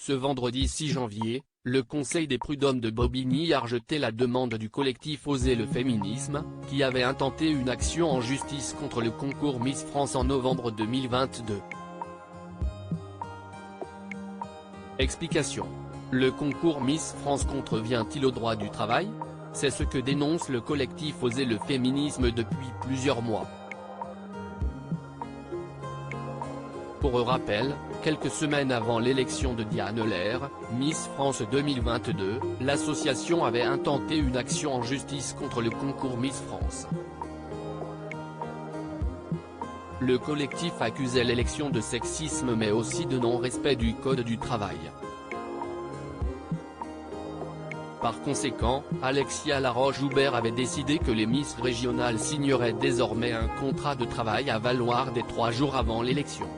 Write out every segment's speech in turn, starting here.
Ce vendredi 6 janvier, le Conseil des prud'hommes de Bobigny a rejeté la demande du collectif Oser le féminisme, qui avait intenté une action en justice contre le concours Miss France en novembre 2022. Explication. Le concours Miss France contrevient-il au droit du travail? C'est ce que dénonce le collectif Oser le féminisme depuis plusieurs mois. Pour rappel, quelques semaines avant l'élection de Diane Lair, Miss France 2022, l'association avait intenté une action en justice contre le concours Miss France. Le collectif accusait l'élection de sexisme mais aussi de non-respect du Code du travail. Par conséquent, Alexia Laroche-Joubert avait décidé que les Miss régionales signeraient désormais un contrat de travail à valoir dès 3 jours avant l'élection.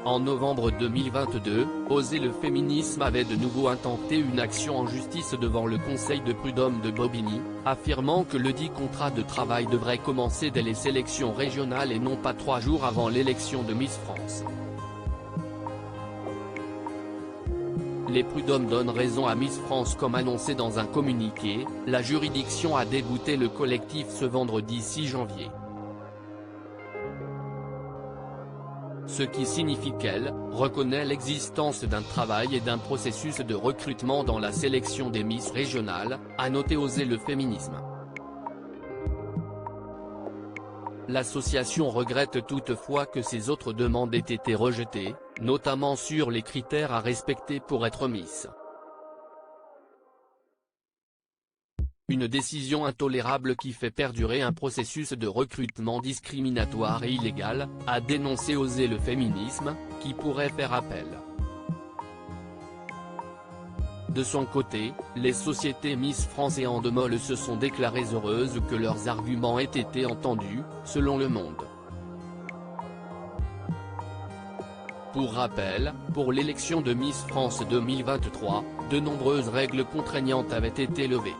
En novembre 2022, Oser le féminisme avait de nouveau intenté une action en justice devant le Conseil de prud'hommes de Bobigny, affirmant que ledit contrat de travail devrait commencer dès les sélections régionales et non pas 3 jours avant l'élection de Miss France. Les prud'hommes donnent raison à Miss France comme annoncé dans un communiqué, la juridiction a débouté le collectif ce vendredi 6 janvier. Ce qui signifie qu'elle reconnaît l'existence d'un travail et d'un processus de recrutement dans la sélection des Miss régionales, a noté Oser le féminisme. L'association regrette toutefois que ces autres demandes aient été rejetées, notamment sur les critères à respecter pour être Miss. Une décision intolérable qui fait perdurer un processus de recrutement discriminatoire et illégal, a dénoncé Oser le féminisme, qui pourrait faire appel. De son côté, les sociétés Miss France et Endemol se sont déclarées heureuses que leurs arguments aient été entendus, selon Le Monde. Pour rappel, pour l'élection de Miss France 2023, de nombreuses règles contraignantes avaient été levées.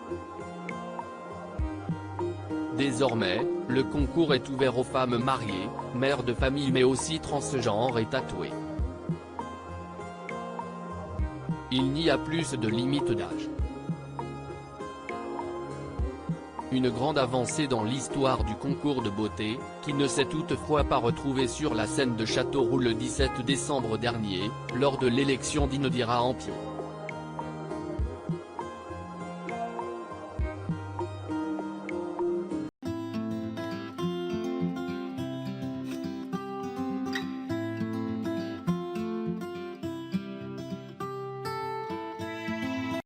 Désormais, le concours est ouvert aux femmes mariées, mères de famille mais aussi transgenres et tatouées. Il n'y a plus de limite d'âge. Une grande avancée dans l'histoire du concours de beauté, qui ne s'est toutefois pas retrouvé sur la scène de Châteauroux le 17 décembre dernier, lors de l'élection d'Inodira Ampion.